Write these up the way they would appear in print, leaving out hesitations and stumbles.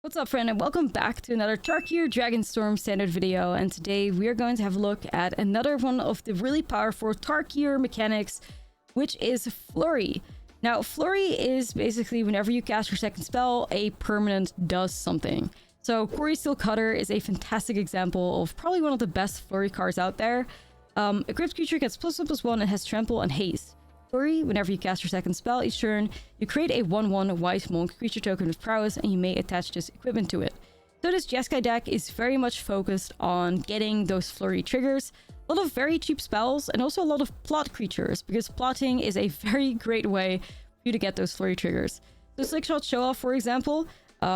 What's up, friend, and welcome back to another Tarkir Dragonstorm standard video. And today we are going to have a look at another one of the really powerful Tarkir mechanics, which is Flurry. Now, Flurry is basically whenever you cast your second spell, a permanent does something. So Cori-Steel Cutter is a fantastic example of probably one of the best Flurry cards out there. Equipped creature gets +1/+1 and has Trample and Haste. Flurry, whenever you cast your second spell each turn, you create a 1/1 white monk creature token with prowess and you may attach this equipment to it. So this Jeskai deck is very much focused on getting those Flurry triggers, a lot of very cheap spells, and also a lot of plot creatures, because plotting is a very great way for you to get those Flurry triggers. So Slickshot Show Off, for example,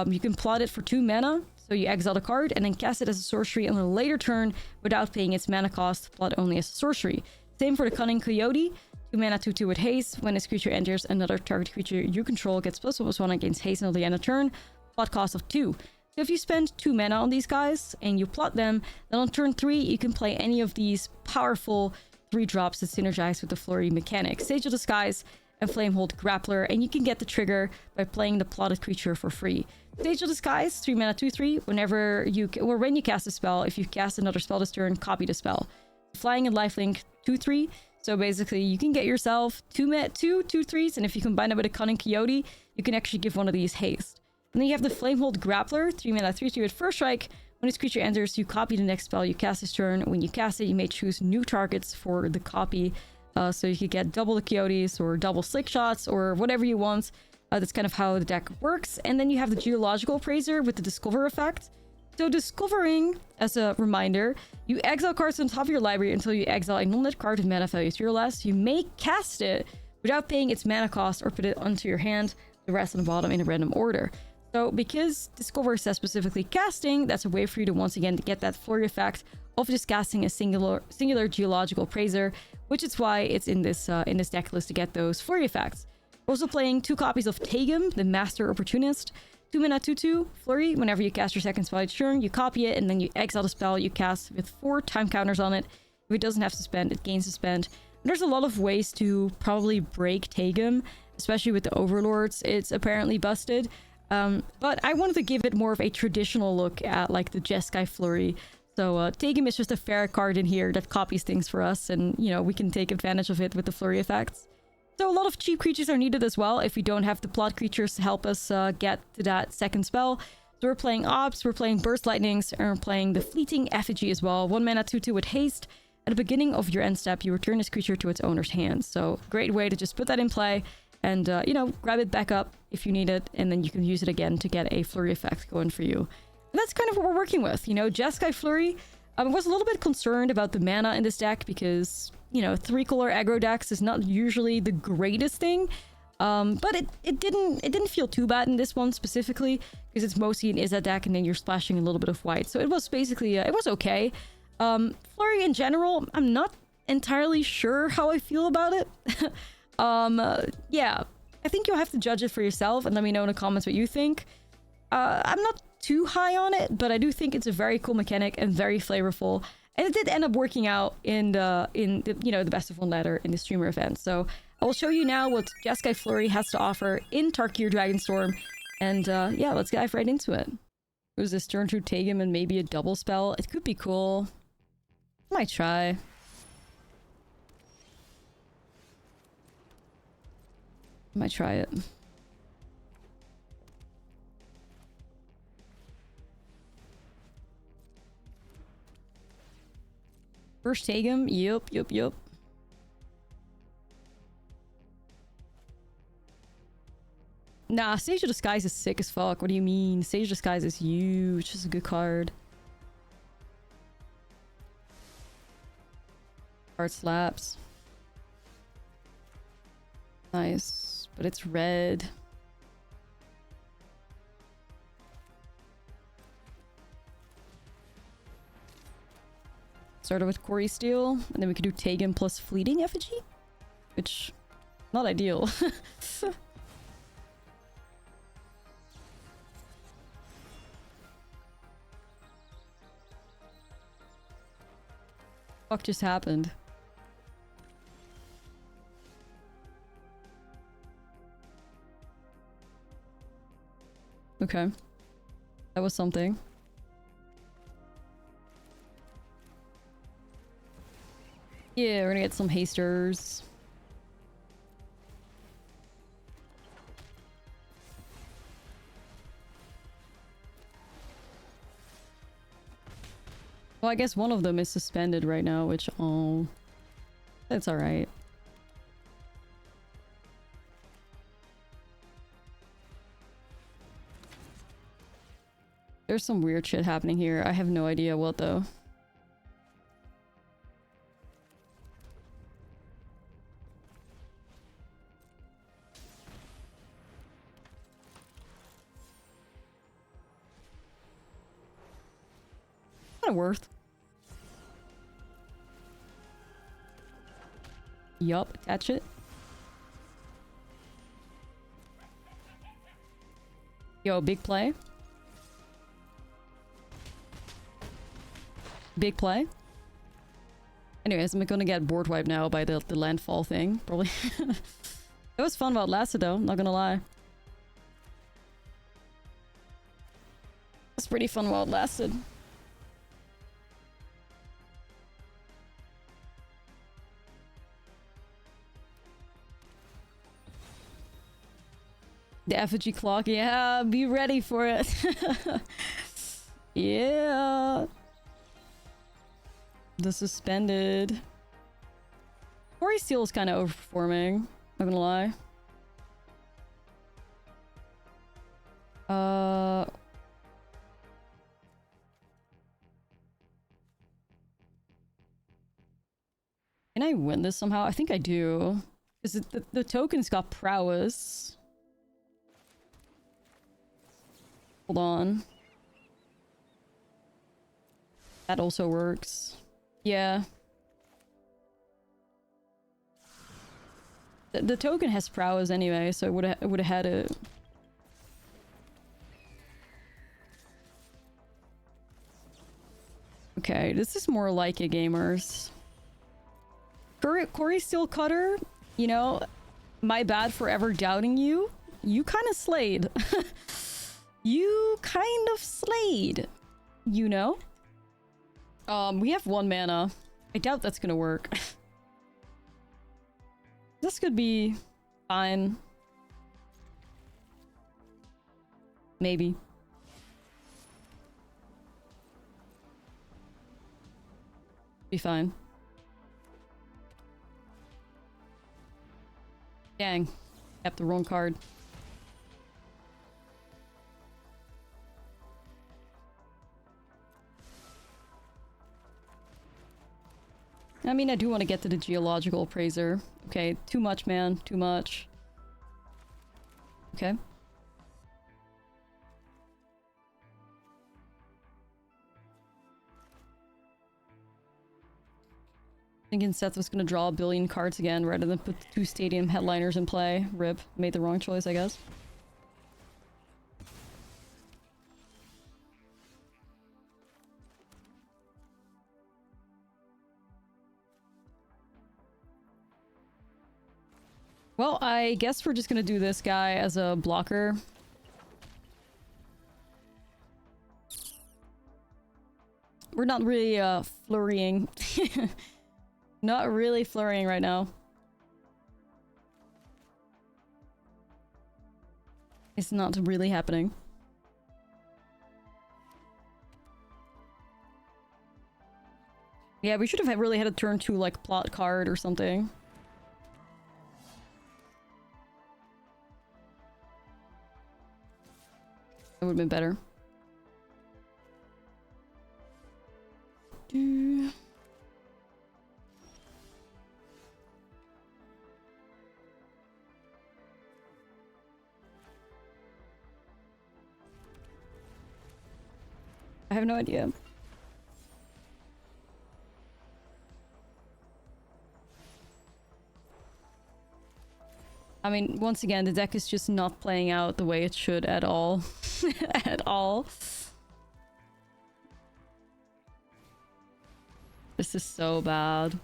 you can plot it for 2 mana, so you exile the card and then cast it as a sorcery on a later turn without paying its mana cost, plot only as a sorcery. Same for the Cunning Coyote. 2 mana 2/2 with haste. When this creature enters, another target creature you control gets +1/+1 against haste until the end of turn. Plot cost of 2. So if you spend 2 mana on these guys and you plot them, then on turn 3 you can play any of these powerful 3 drops that synergize with the Flurry mechanic. Sage of Disguise and Flamehold Grappler, and you can get the trigger by playing the plotted creature for free. Sage of Disguise, 3 mana 2/3. When you cast a spell, if you cast another spell this turn, copy the spell. Flying and Lifelink, 2/3. So basically, you can get yourself 2/3s, and if you combine it with a Cunning Coyote, you can actually give one of these haste. And then you have the Flamehold Grappler, 3 mana 3/3 with First Strike. When this creature enters, you copy the next spell you cast this turn. When you cast it, you may choose new targets for the copy. So you could get double the Coyotes or double Slick Shots or whatever you want. That's kind of how the deck works. And then you have the Geological Appraiser with the Discover effect. So discovering, as a reminder, you exile cards on top of your library until you exile a non-net card with mana value 3 or less. You may cast it without paying its mana cost or put it onto your hand, the rest on the bottom in a random order. So because Discover says specifically casting, that's a way for you to once again to get that Flurry effect of just casting a singular Geological Appraiser, which is why it's in this deck list to get those Flurry effects. Also playing 2 copies of Tegum, the Master Opportunist. 2 mana 2/2 Flurry. Whenever you cast your second spell each turn, you copy it and then you exile the spell you cast with 4 time counters on it. If it doesn't have suspend, it gains suspend. And there's a lot of ways to probably break Tegum, especially with the Overlords. It's apparently busted. But I wanted to give it more of a traditional look at like the Jeskai Flurry. So Tegum is just a fair card in here that copies things for us, and you know, we can take advantage of it with the Flurry effects. So a lot of cheap creatures are needed as well if we don't have the plot creatures to help us get to that second spell. So we're playing Ops, we're playing Burst Lightnings, and we're playing the Fleeting Effigy as well. 1 mana 2/2 with haste. At the beginning of your end step, you return this creature to its owner's hand. So great way to just put that in play and, you know, grab it back up if you need it. And then you can use it again to get a Flurry effect going for you. And that's kind of what we're working with. You know, Jeskai Flurry, I was a little bit concerned about the mana in this deck because, you know, 3-color aggro decks is not usually the greatest thing. But it didn't feel too bad in this one specifically because it's mostly an Izza deck and then you're splashing a little bit of white. So it was basically, it was okay. Flurry in general, I'm not entirely sure how I feel about it. Yeah, I think you'll have to judge it for yourself and let me know in the comments what you think. I'm not too high on it, but I do think it's a very cool mechanic and very flavorful. And it did end up working out in the you know, the best of 1 ladder in the streamer event. So I will show you now what Jeskai Flurry has to offer in Tarkir Dragonstorm. And yeah, let's dive right into it. Was this turn through Tegum and maybe a double spell? It could be cool. Might try. Might try it. First Tegum, yup. Nah, Sage of Disguise is sick as fuck. What do you mean? Sage of Disguise is huge. It's a good card. Card slaps. Nice. But it's red. Started with Cori-Steel, and then we could do Tegum plus Fleeting Effigy, which, not ideal. Fuck just happened? Okay. That was something. Yeah, we're gonna get some hasters. Well, I guess one of them is suspended right now, which, oh, that's alright. There's some weird shit happening here. I have no idea what, though. Kinda worth. Yup, attach it. Yo, big play. Big play. Anyways, I'm gonna get board wiped now by the landfall thing, probably. It was fun while it lasted, though, not gonna lie. It's pretty fun while it lasted. The effigy clock, yeah, be ready for it. Yeah. The suspended. Cori-Steel is kind of overperforming, not gonna lie. Can I win this somehow? I think I do. Because the token's got prowess. Hold on. That also works. Yeah. The token has prowess anyway, so it would have had it. Okay, this is more like a gamers. Cori-Steel Cutter, you know, my bad for ever doubting you. You kind of slayed. You kind of slayed. You know? We have 1 mana. I doubt that's gonna work. This could be fine. Maybe. Be fine. Dang. Kept the wrong card. I mean, I do want to get to the geological appraiser. Okay, too much, man. Too much. Okay. Thinking Seth was gonna draw 1 billion cards again rather than put 2 stadium headliners in play. Rip. Made the wrong choice, I guess. Well, I guess we're just gonna do this guy as a blocker. We're not really, flurrying. Not really flurrying right now. It's not really happening. Yeah, we should have really had a turn 2, like, plot card or something. It would have been better. I have no idea. I mean, once again, the deck is just not playing out the way it should at all. At all. This is so bad.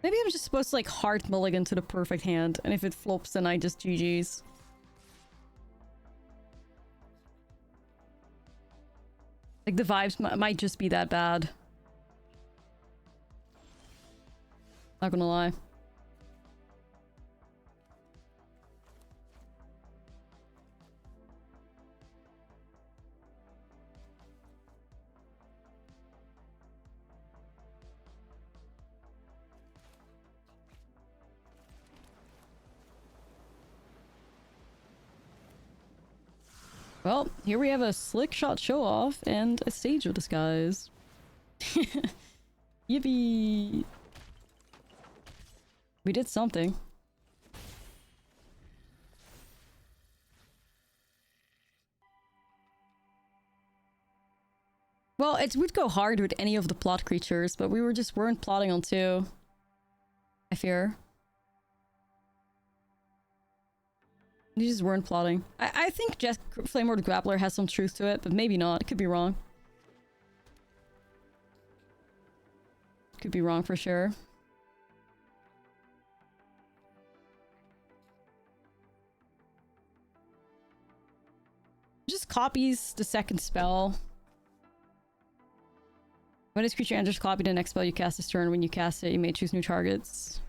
Maybe I'm just supposed to like hard mulligan to the perfect hand, and if it flops then I just GG's. Like, the vibes might just be that bad. Not gonna lie. Well, here we have a slick shot show off and a stage of disguise. Yippee! We did something. Well, it would go hard with any of the plot creatures, but we weren't plotting on two. I fear. You just weren't plotting. I think Flameward Grappler has some truth to it, but maybe not. It could be wrong. Could be wrong for sure. Just copies the second spell. When this creature enters, copy the next spell you cast this turn. When you cast it, you may choose new targets.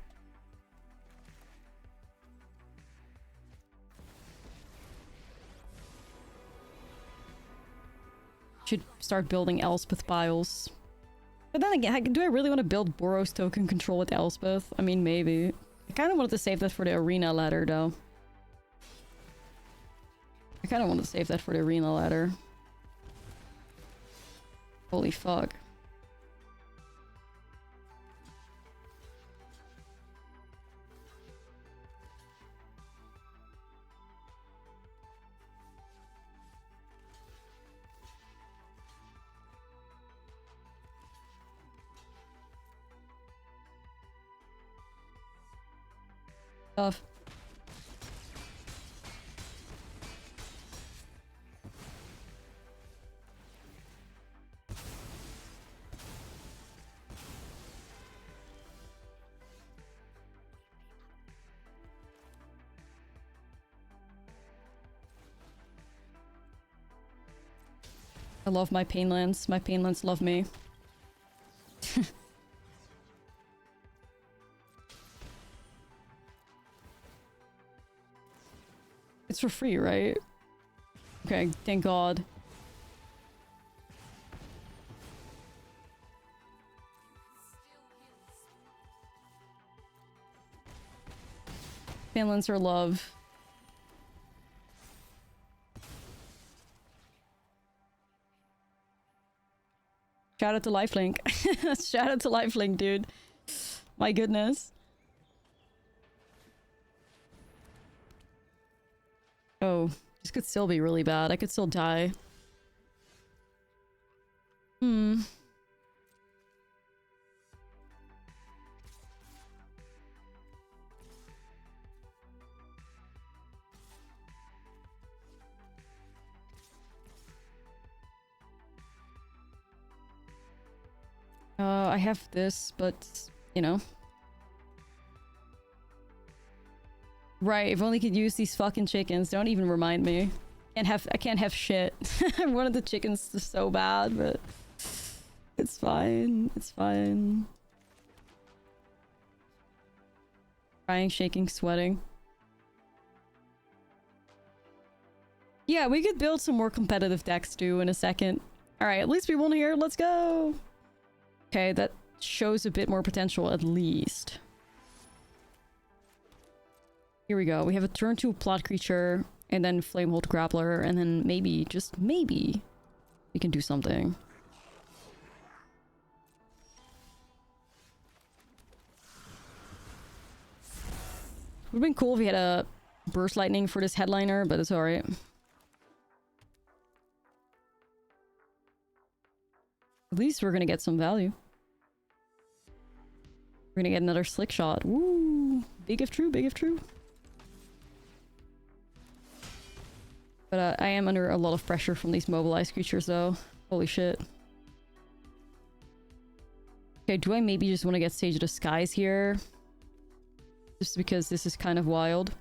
Should start building Elspeth Biles. But then again, do I really want to build Boros token control with Elspeth? I mean, maybe. I kind of wanted to save that for the arena ladder, though. I kind of want to save that for the arena ladder. Holy fuck. Tough. I love my Painlands. My Painlands love me. It's for free, right? Okay, thank God. Painlands are love. Shout out to Lifelink. Shout out to Lifelink, dude. My goodness. Oh, this could still be really bad. I could still die. Hmm. I have this, but, you know. Right, if only could use these fucking chickens. Don't even remind me. I can't have shit. I wanted the chickens so bad, but it's fine. It's fine. Crying, shaking, sweating. Yeah, we could build some more competitive decks too in a second. Alright, at least we won here. Let's go! Okay, that shows a bit more potential at least. Here we go. We have a turn 2 plot creature, and then Flamehold Grappler, and then maybe, just maybe, we can do something. Would've been cool if we had a Burst Lightning for this headliner, but it's alright. At least we're gonna get some value. We're gonna get another Slick Shot. Woo! Big if true, big if true. But I am under a lot of pressure from these mobilized creatures though. Holy shit. Okay, do I maybe just want to get Sage of the Skies here? Just because this is kind of wild.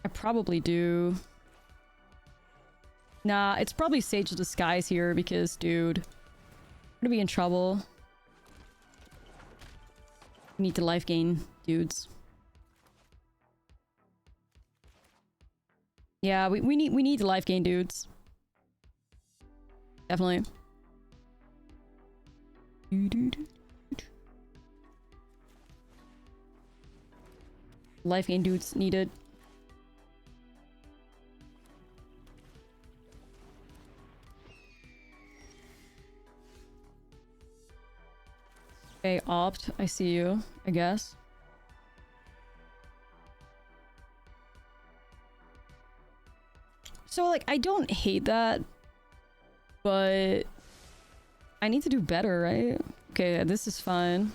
I probably do. Nah, it's probably Sage of Disguise here because, dude, I'm gonna be in trouble. We need to life gain, dudes. Yeah, we need to life gain, dudes. Definitely. Life gain dudes needed. Okay, opt. I see you, I guess. So, like, I don't hate that, but I need to do better, right? Okay, this is fine.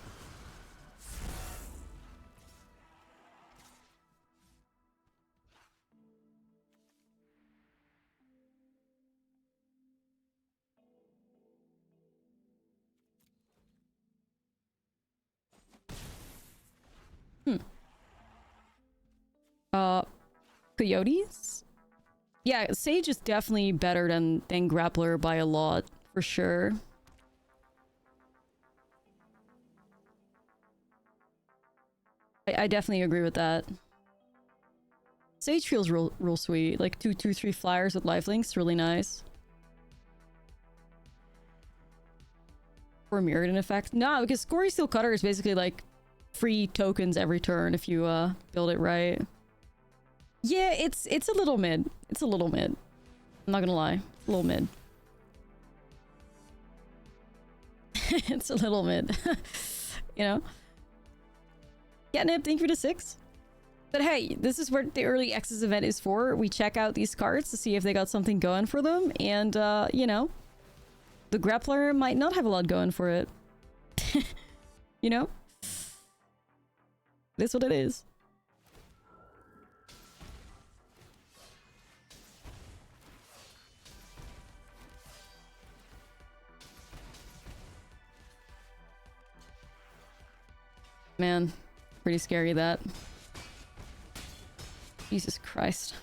Coyotes? Yeah, Sage is definitely better than Grappler by a lot, for sure. I definitely agree with that. Sage feels real sweet. Like 2/2/3 flyers with lifelinks, really nice. For Mirrodin effect? No, because Cori-Steel Cutter is basically like free tokens every turn if you build it right. Yeah, it's a little mid. It's a little mid. I'm not gonna lie. It's a little mid. It's a little mid. You know? Catnip, thank you for the 6. But hey, this is what the early access event is for. We check out these cards to see if they got something going for them. And, you know, the Grappler might not have a lot going for it. You know? That's what it is. Man, pretty scary that. Jesus Christ.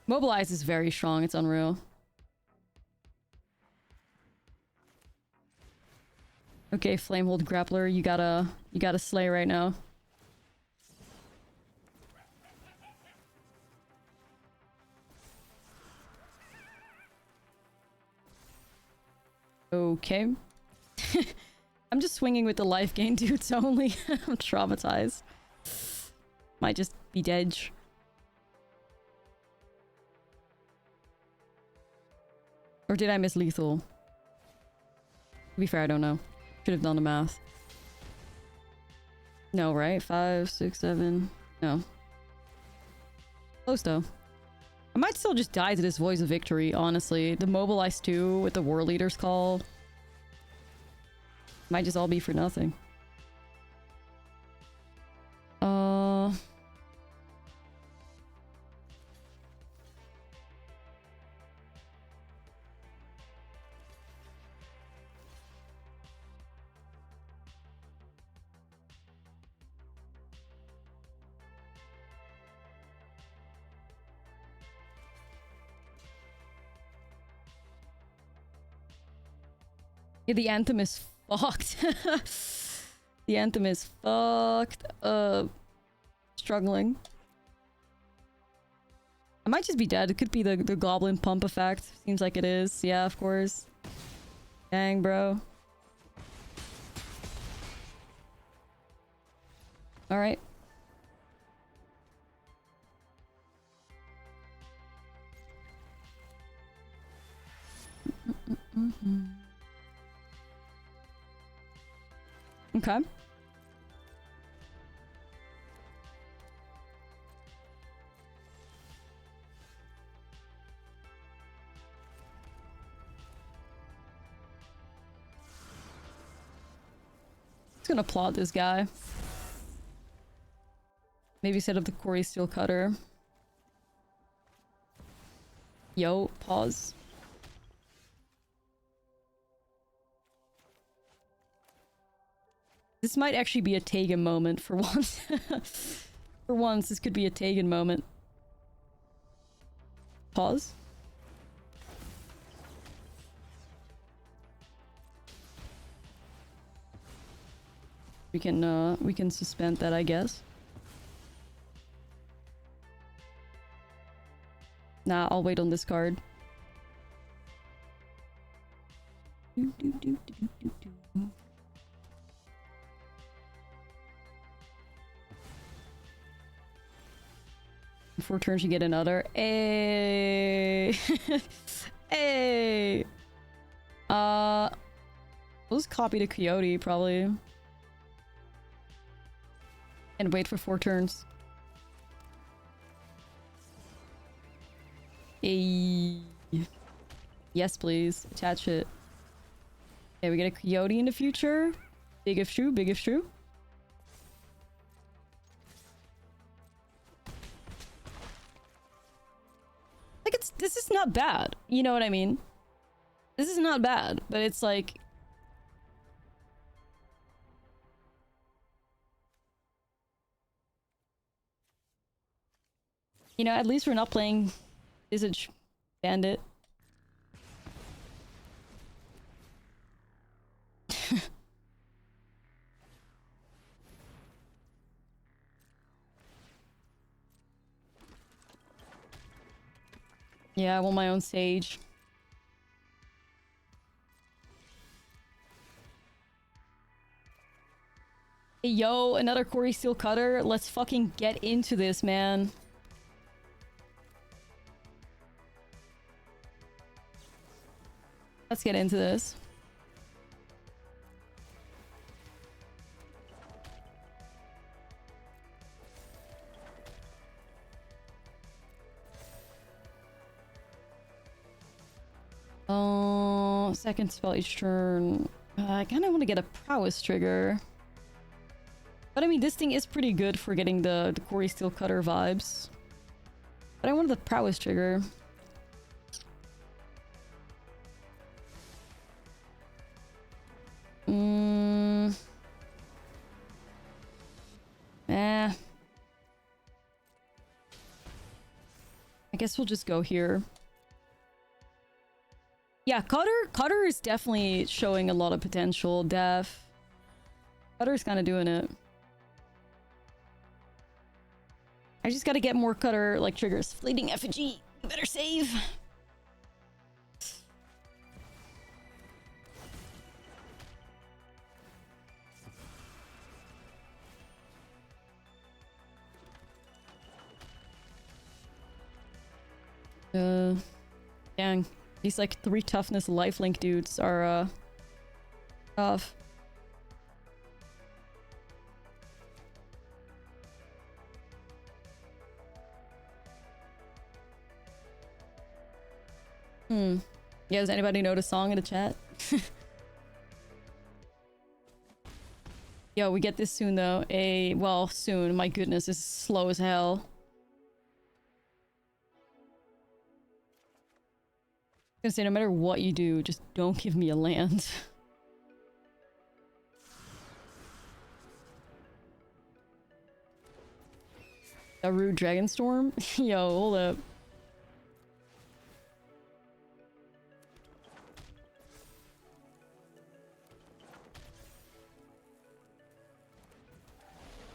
Mobilize is very strong, it's unreal. Okay, Flamehold Grappler, you gotta slay right now. Okay. I'm just swinging with the life gain dudes only. I'm traumatized. Might just be dead. Or did I miss lethal? To be fair, I don't know. Should have done the math. No, right? 5, 6, 7. No. Close though. I might still just die to this Voice of Victory, honestly. The Mobilize 2 with the War Leader's Call might just all be for nothing. Yeah, the Anthem is fucked. The Anthem is fucked up. Struggling. I might just be dead. It could be the Goblin Pump effect. Seems like it is. Yeah, of course. Dang, bro. Alright. Okay. Just gonna plot this guy. Maybe set up the Cori-Steel Cutter. Yo, pause. This might actually be a Tegan moment for once. For once, this could be a Tegan moment. Pause. We can suspend that, I guess. Nah, I'll wait on this card. Four turns you get another. Hey. Hey. We'll just copy the Coyote probably. And wait for 4 turns. Hey. Yes, please. Attach it. Okay, we get a Coyote in the future. Big if true, big if true. Like, this is not bad. You know what I mean? This is not bad, but it's like... You know, at least we're not playing Visage Bandit. Yeah, I want my own Sage. Hey, yo, another Cori-Steel cutter. Let's fucking get into this, man. Let's get into this. Second spell each turn. I kind of want to get a prowess trigger. But I mean, this thing is pretty good for getting the Cori-Steel cutter vibes. But I wanted the prowess trigger. I guess we'll just go here. Yeah, Cutter is definitely showing a lot of potential. Def. Cutter's kind of doing it. I just gotta get more Cutter, like, triggers. Fleeting effigy. You better save. Dang. These, like, 3 toughness lifelink dudes are, tough. Yeah, does anybody know the song in the chat? Yo, we get this soon, though. Well, soon. My goodness, this is slow as hell. I was gonna say, no matter what you do, just don't give me a land. A rude Dragonstorm? Yo, hold up.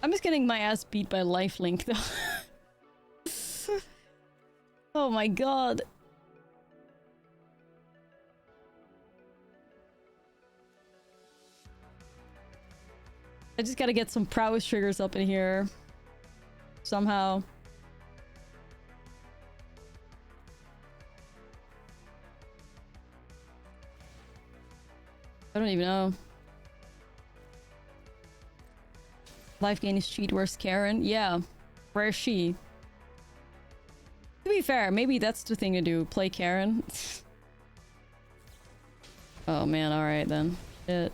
I'm just getting my ass beat by lifelink, though. Oh my god. I just gotta get some prowess triggers up in here. Somehow. I don't even know. Life gain is cheat. Where's Karen? Yeah. Where's she? To be fair, maybe that's the thing to do. Play Karen. Oh man, alright then. Shit.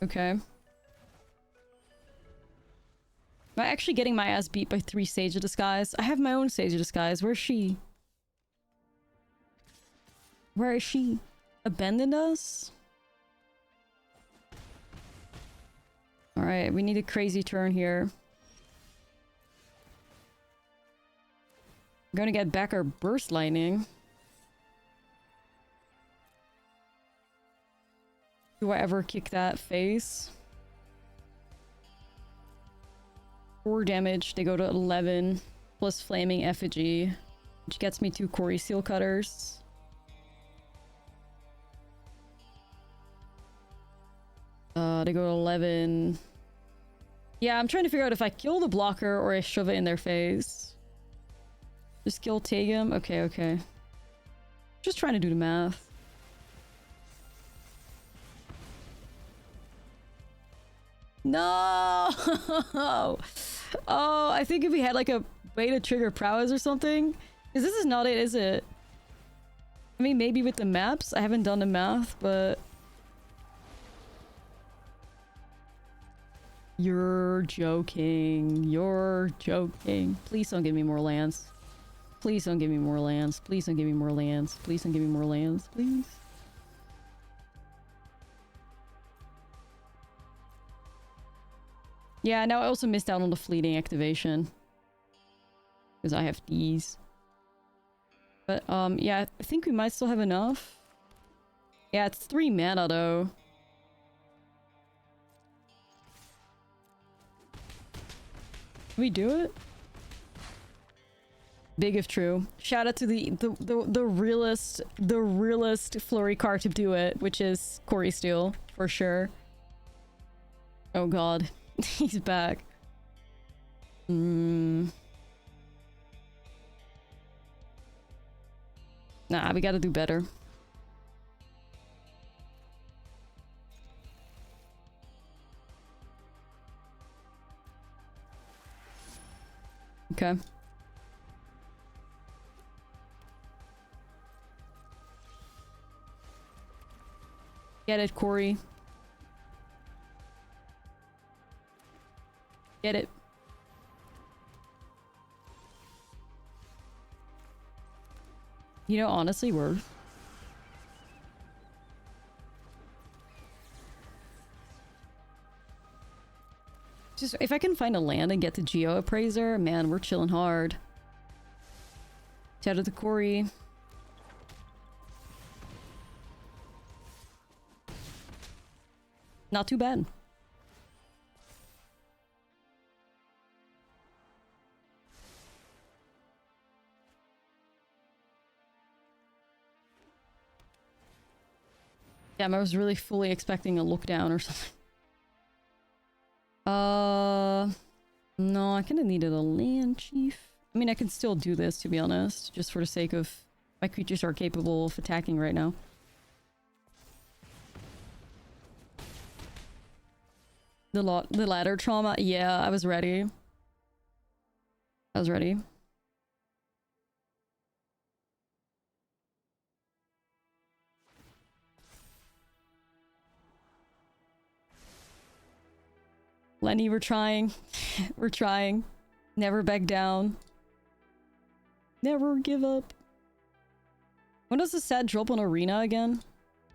Okay. Am I actually getting my ass beat by 3 Sage of Disguise? I have my own Sage of Disguise. Where's she? Where is she? Abandoned us? Alright, we need a crazy turn here. I'm gonna get back our Burst Lightning. Do I ever kick that face? 4 damage, they go to 11. Plus Flaming Effigy. Which gets me 2 Cori-Steel Cutters. They go to 11. Yeah, I'm trying to figure out if I kill the blocker or I shove it in their face. Just kill Tegum? Okay, okay. Just trying to do the math. No! Oh, I think if we had like a way to trigger prowess or something. Because this is not it, is it? I mean, maybe with the maps. I haven't done the math, but... You're joking. You're joking. Please don't give me more lands. Please don't give me more lands. Please don't give me more lands. Please don't give me more lands. Please. Yeah, now I also missed out on the fleeting activation. Because I have these. But, yeah, I think we might still have enough. Yeah, it's 3 mana, though. Can we do it? Big if true. Shout out to the realest flurry card to do it, which is Cori-Steel, for sure. Oh god. He's back. Nah, we gotta do better. Okay. Get it, Cori. Get it. You know, honestly, worth. Just if I can find a land and get the Geo Appraiser, man, we're chilling hard. Shout out to Cori. Not too bad. Damn, I was really fully expecting a look down or something. No, I kinda needed a land chief. I mean, I can still do this, to be honest, just for the sake of my creatures are capable of attacking right now. The ladder trauma? Yeah, I was ready. I was ready. Lenny, we're trying. We're trying. Never back down. Never give up. When does the set drop on Arena again?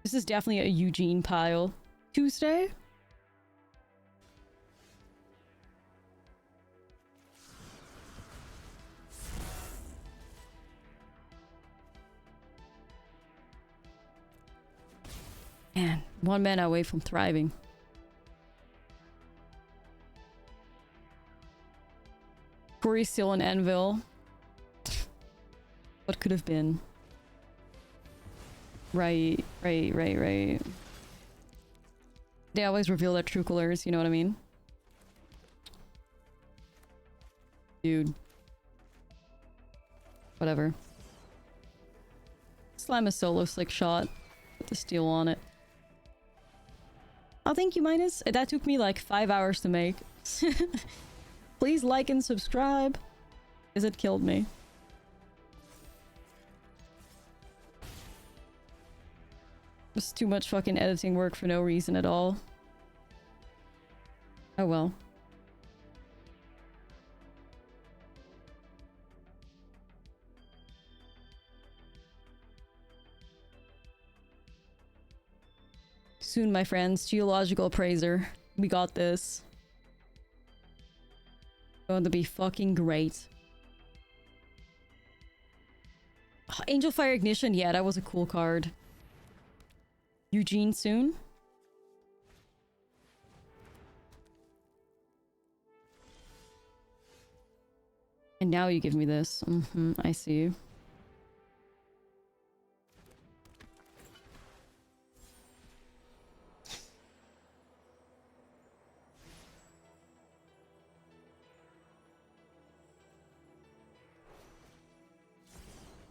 This is definitely a Eugene pile. Tuesday? Man, 1 mana away from thriving. Cori-Steel and Anvil. What could have been? Right. They always reveal their true colors, you know what I mean? Dude. Whatever. Slam a solo slick shot. Put the steel on it. Oh, thank you, Minus. That took me like 5 hours to make. Please like and subscribe. Because it killed me. Just too much fucking editing work for no reason at all. Oh well. Soon, my friends. Geological appraiser. We got this. Going to be fucking great. Oh, Angel Fire Ignition. Yeah, that was a cool card. Eugene soon. And now you give me this. I see you.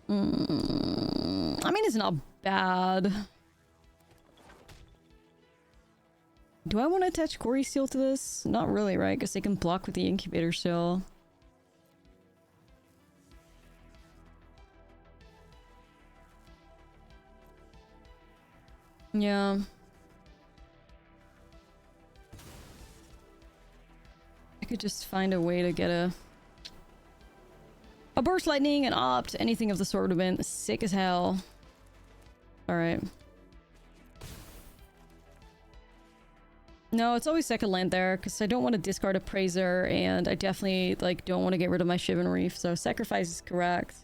I mean, it's not bad. Do I want to attach Cori-Steel to this? Not really, right? Because they can block with the incubator still. Yeah. I could just find a way to get a burst lightning, an opt, anything of the sort would have been sick as hell. Alright. No, it's always second land there, because I don't want to discard Appraiser, and I definitely, like, don't want to get rid of my Shivan Reef, so sacrifice is correct.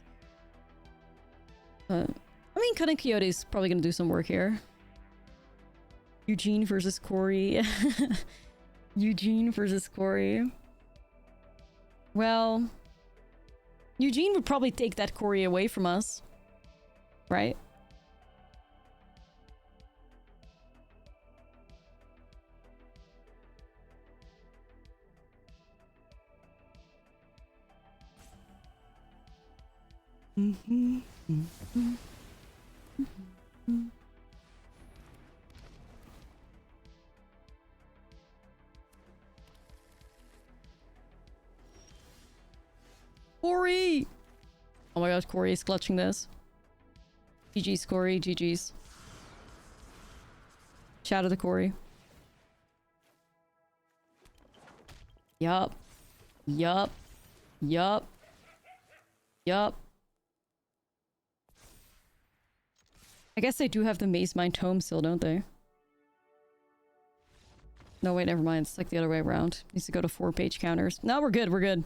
But, I mean, Cunning Coyote is probably going to do some work here. Eugene versus Cori. Eugene versus Cori. Well, Eugene would probably take that Cori away from us. Right? Cori! Oh my gosh, Cori is clutching this. GG's, Cori. GG's. Shout out to Cori. Yup. Yup. Yup. Yup. I guess they do have the Maze Mind Tome still, don't they? No, wait, never mind. It's like the other way around. Needs to go to 4-page counters. No, we're good. We're good.